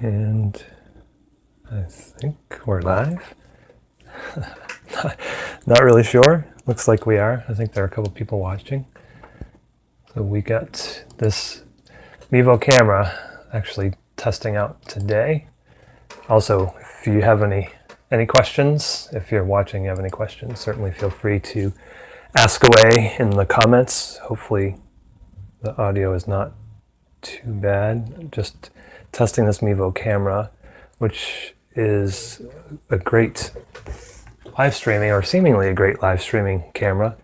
And I think we're live. Not really sure. Looks like we are. I think there are a couple people watching. So we got this Mevo camera actually testing out today. Also, if you have any questions, if you're watching, you have any questions, certainly feel free to ask away in the comments. Hopefully the audio is not too bad. Just testing this Mevo camera, which is a great live streaming, or seemingly a great live streaming camera,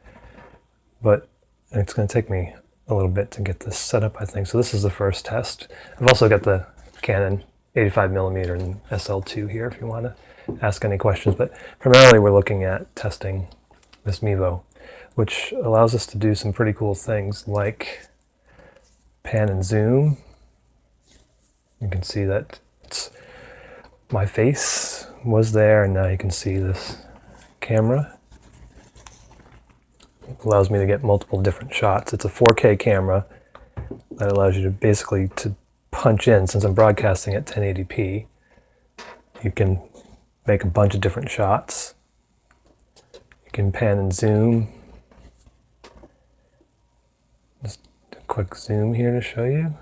but it's going to take me a little bit to get this set up, I think. So this is the first test. I've also got the Canon 85mm and SL2 here if you want to ask any questions, but primarily we're looking at testing this Mevo, which allows us to do some pretty cool things like pan and zoom. You can see that my face was there, and now you can see this camera. It allows me to get multiple different shots. It's a 4K camera that allows you to basically to punch in. Since I'm broadcasting at 1080p, you can make a bunch of different shots. You can pan and zoom. Just a quick zoom here to show you.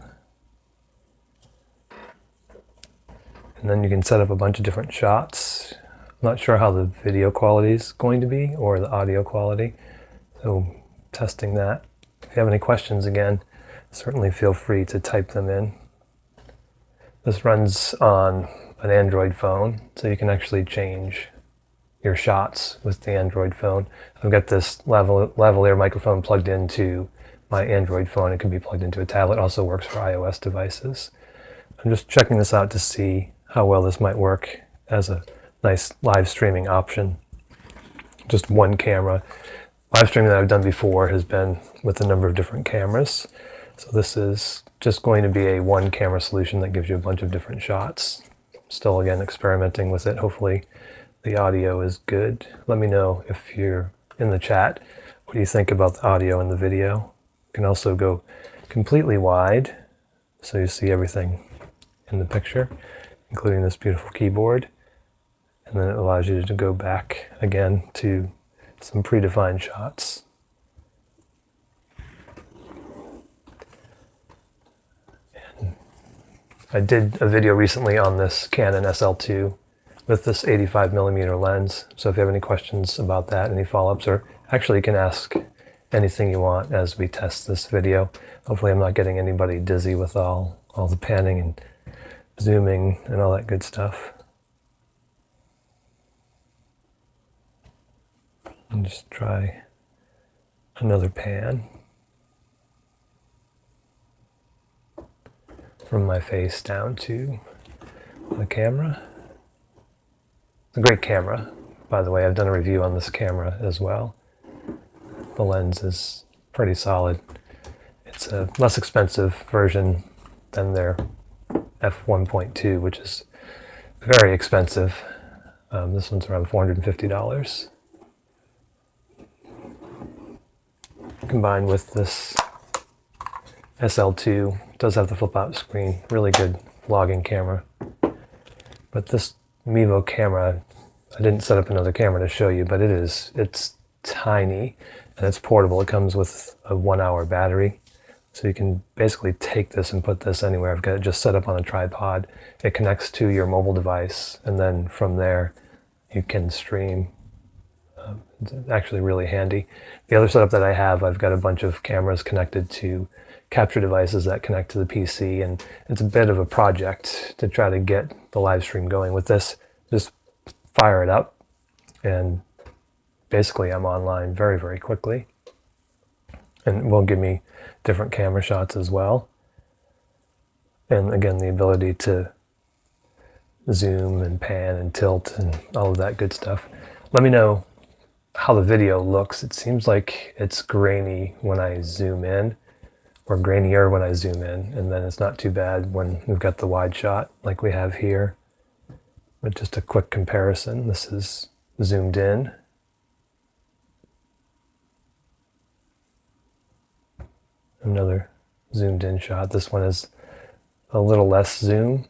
And then you can set up a bunch of different shots. I'm not sure how the video quality is going to be, or the audio quality. So testing that. If you have any questions, again, certainly feel free to type them in. This runs on an Android phone, so you can actually change your shots with the Android phone. I've got this lavalier microphone plugged into my Android phone. It can be plugged into a tablet. It also works for iOS devices. I'm just checking this out to see how well this might work as a nice live streaming option. Just one camera. Live streaming that I've done before has been with a number of different cameras. So this is just going to be a one camera solution that gives you a bunch of different shots. Still, again, experimenting with it. Hopefully the audio is good. Let me know if you're in the chat. What do you think about the audio and the video? You can also go completely wide, so you see everything in the picture, including this beautiful keyboard. And then it allows you to go back again to some predefined shots. And I did a video recently on this Canon SL2 with this 85mm lens. So if you have any questions about that, any follow-ups, or actually you can ask anything you want as we test this video. Hopefully I'm not getting anybody dizzy with all the panning and zooming and all that good stuff. And just try another pan from my face down to the camera. It's a great camera, by the way. I've done a review on this camera as well. The lens is pretty solid. It's a less expensive version than their f1.2, which is very expensive. This one's around $450. Combined with this SL2, it does have the flip-out screen. Really good vlogging camera. But this Mevo camera, I didn't set up another camera to show you, but it's tiny and it's portable. It comes with a 1-hour battery. So you can basically take this and put this anywhere. I've got it just set up on a tripod. It connects to your mobile device, and then from there you can stream. It's actually really handy. The other setup that I have, I've got a bunch of cameras connected to capture devices that connect to the PC, and it's a bit of a project to try to get the live stream going. With this, just fire it up, and basically I'm online very, very quickly. And it will give me different camera shots as well. And again, the ability to zoom and pan and tilt and all of that good stuff. Let me know how the video looks. It seems like it's grainy when I zoom in, or grainier when I zoom in, and then it's not too bad when we've got the wide shot like we have here. But just a quick comparison. This is zoomed in. Another zoomed in shot. This one is a little less zoom.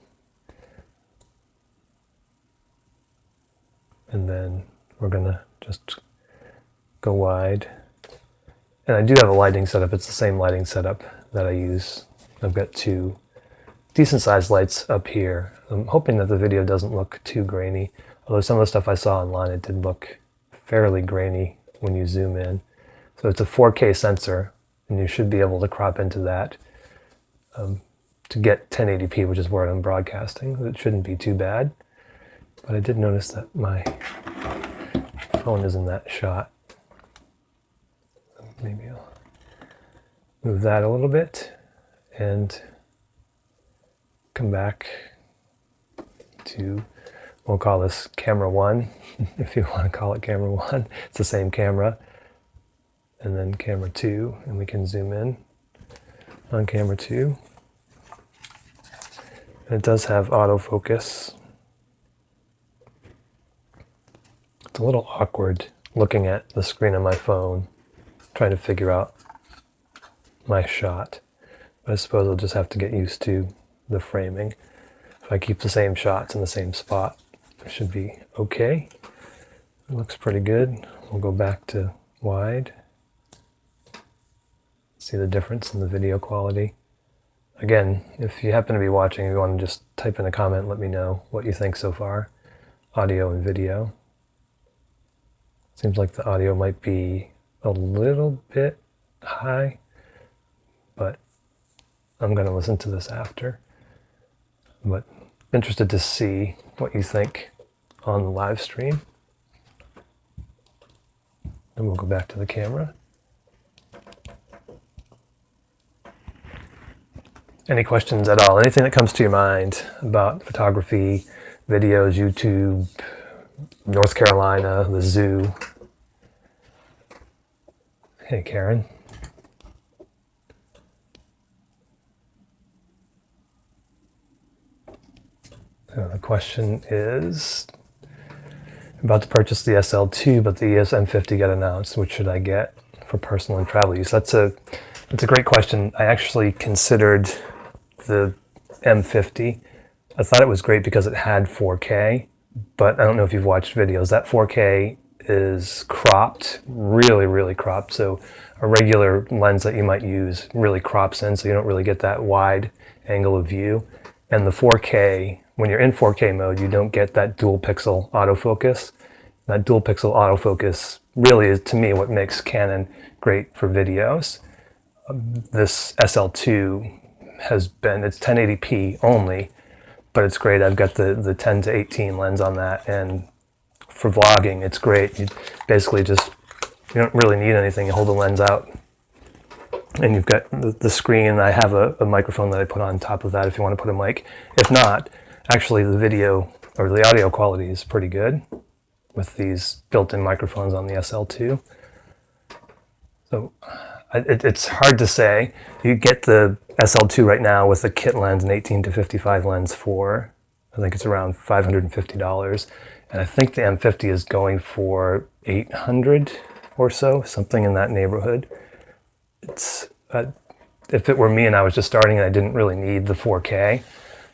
and then we're gonna just go wide. And I do have a lighting setup. It's the same lighting setup that I use. I've got two decent sized lights up here. I'm hoping that the video doesn't look too grainy, although some of the stuff I saw online, it did look fairly grainy when you zoom in. So it's a 4K sensor, and you should be able to crop into that to get 1080p, which is where I'm broadcasting. It shouldn't be too bad. But I did notice that my phone is in that shot. Maybe I'll move that a little bit and come back to, we'll call this camera 1, if you want to call it camera 1. It's the same camera. And then camera 2, and we can zoom in on camera 2. And it does have autofocus. It's a little awkward looking at the screen on my phone, trying to figure out my shot. But I suppose I'll just have to get used to the framing. If I keep the same shots in the same spot, it should be okay. It looks pretty good. We'll go back to wide. See the difference in the video quality. Again, if you happen to be watching, you want to just type in a comment and let me know what you think so far, audio and video. Seems like the audio might be a little bit high, but I'm going to listen to this after. But interested to see what you think on the live stream. And we'll go back to the camera. Any questions at all? Anything that comes to your mind about photography, videos, YouTube, North Carolina, the zoo? Hey, Karen. The question is, about to purchase the SL2, but the EOS M50 got announced. Which should I get for personal and travel use? That's a great question. I actually considered the M50. I thought it was great because it had 4K, but I don't know if you've watched videos. That 4K is cropped, really, really cropped. So a regular lens that you might use really crops in, so you don't really get that wide angle of view. And the 4K, when you're in 4K mode, you don't get that dual pixel autofocus. That dual pixel autofocus really is, to me, what makes Canon great for videos. This SL2 has been, it's 1080p only, but it's great. I've got the 10 to 18 lens on that, and for vlogging, it's great. You basically just, you don't really need anything. You hold the lens out, and you've got the screen. I have a microphone that I put on top of that if you want to put a mic. If not, actually the video or the audio quality is pretty good with these built-in microphones on the SL2. So it's hard to say. You get the SL2 right now with the kit lens, an 18 to 55 lens for, I think it's around $550. And I think the M50 is going for $800 or so, something in that neighborhood. It's if it were me and I was just starting and I didn't really need the 4K,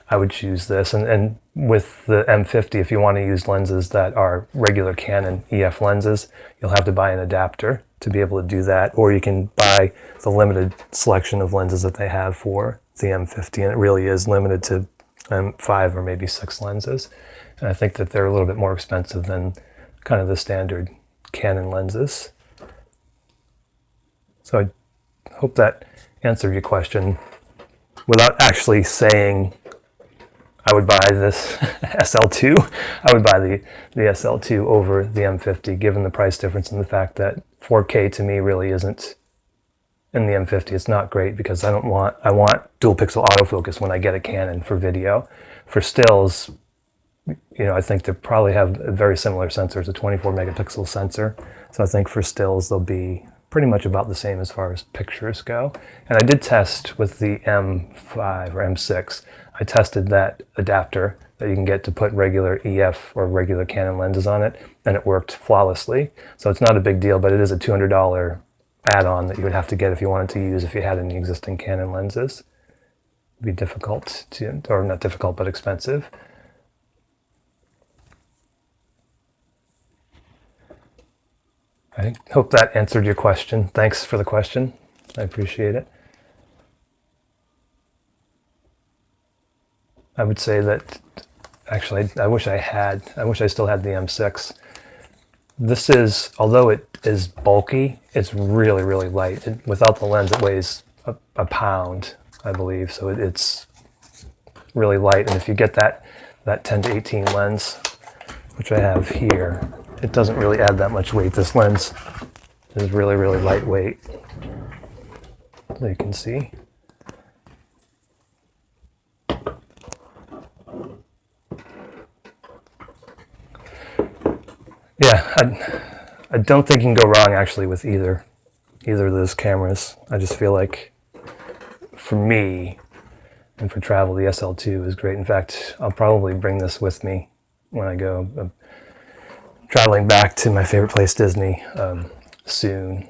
I would choose this. And with the M50, if you want to use lenses that are regular Canon EF lenses, you'll have to buy an adapter to be able to do that, or you can buy the limited selection of lenses that they have for the M50, and it really is limited to 5 or maybe 6 lenses. And I think that they're a little bit more expensive than kind of the standard Canon lenses. So I hope that answered your question without actually saying I would buy this SL2. I would buy the SL2 over the M50, given the price difference and the fact that 4K to me really isn't in the M50. It's not great because I want dual pixel autofocus when I get a Canon for video. For stills, you know, I think they probably have very similar sensors, a 24 megapixel sensor. So I think for stills, they'll be pretty much about the same as far as pictures go. And I did test with the M5 or M6. I tested that adapter that you can get to put regular EF or regular Canon lenses on it, and it worked flawlessly. So it's not a big deal, but it is a $200 add-on that you would have to get if you wanted to use if you had any existing Canon lenses. It'd be difficult to, or not difficult, but expensive. I hope that answered your question. Thanks for the question. I appreciate it. I would say that, actually, I wish I still had the M6. This is, although it is bulky, it's really, really light. Without the lens, it weighs a pound, I believe. So it's really light. And if you get that 10 to 18 lens, which I have here, it doesn't really add that much weight. This lens is really, really lightweight, so you can see. Yeah, I don't think you can go wrong actually with either of those cameras. I just feel like for me and for travel, the SL2 is great. In fact, I'll probably bring this with me when I go. I'm traveling back to my favorite place, Disney, soon.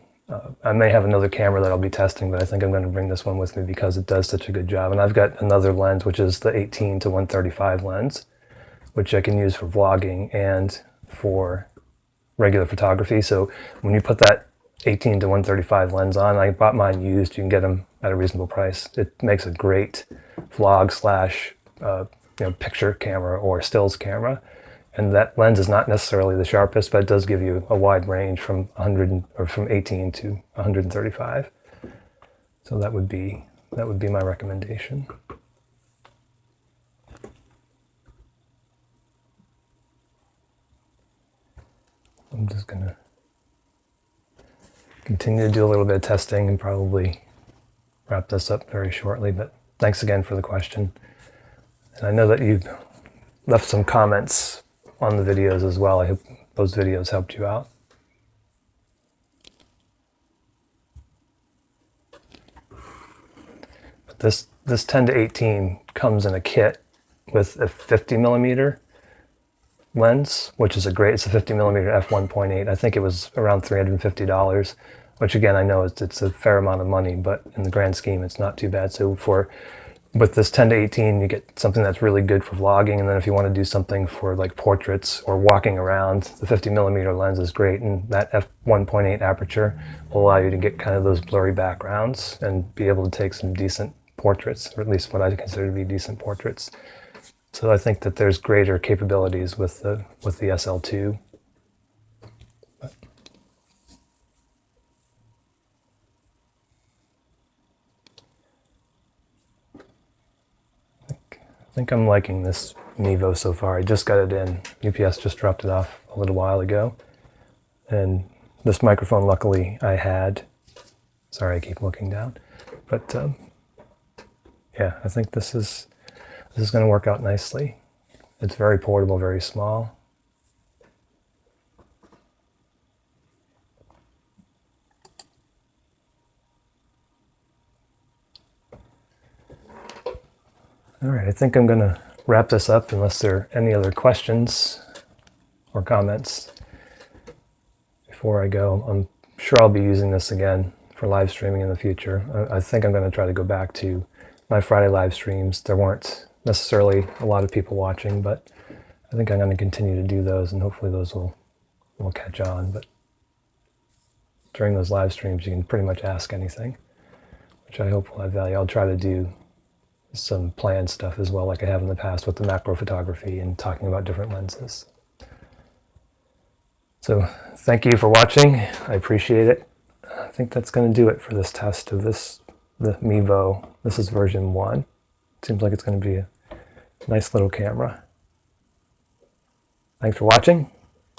I may have another camera that I'll be testing, but I think I'm going to bring this one with me because it does such a good job. And I've got another lens, which is the 18 to 135 lens, which I can use for vlogging and for regular photography. So when you put that 18 to 135 lens on, I bought mine used. You can get them at a reasonable price. It makes a great vlog slash picture camera or stills camera. And that lens is not necessarily the sharpest, but it does give you a wide range from 100 or from 18 to 135. So that would be my recommendation. I'm just going to continue to do a little bit of testing and probably wrap this up very shortly. But thanks again for the question. And I know that you've left some comments on the videos as well. I hope those videos helped you out. But this 10 to 18 comes in a kit with a 50 millimeter lens, which is it's a 50 millimeter f1.8. I think it was around $350, which again, I know it's a fair amount of money, but in the grand scheme, it's not too bad. So with this 10 to 18, you get something that's really good for vlogging. And then if you want to do something for like portraits or walking around, the 50 millimeter lens is great. And that f1.8 aperture will allow you to get kind of those blurry backgrounds and be able to take some decent portraits, or at least what I consider to be decent portraits. So I think that there's greater capabilities with the SL2. I think I'm liking this Mevo so far. I just got it in. UPS just dropped it off a little while ago. And this microphone, luckily, I had. Sorry, I keep looking down. But yeah, I think this is going to work out nicely. It's very portable, very small. All right, I think I'm going to wrap this up unless there are any other questions or comments before I go. I'm sure I'll be using this again for live streaming in the future. I think I'm going to try to go back to my Friday live streams. There weren't necessarily a lot of people watching, but I think I'm going to continue to do those, and hopefully those will catch on. But during those live streams, you can pretty much ask anything, which I hope will have value. I'll try to do some planned stuff as well, like I have in the past with the macro photography and talking about different lenses. So thank you for watching. I appreciate it. I think that's going to do it for this test of the Mevo. This is version 1. Seems like it's going to be a nice little camera. Thanks for watching.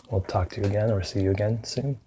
We'll talk to you again or see you again soon.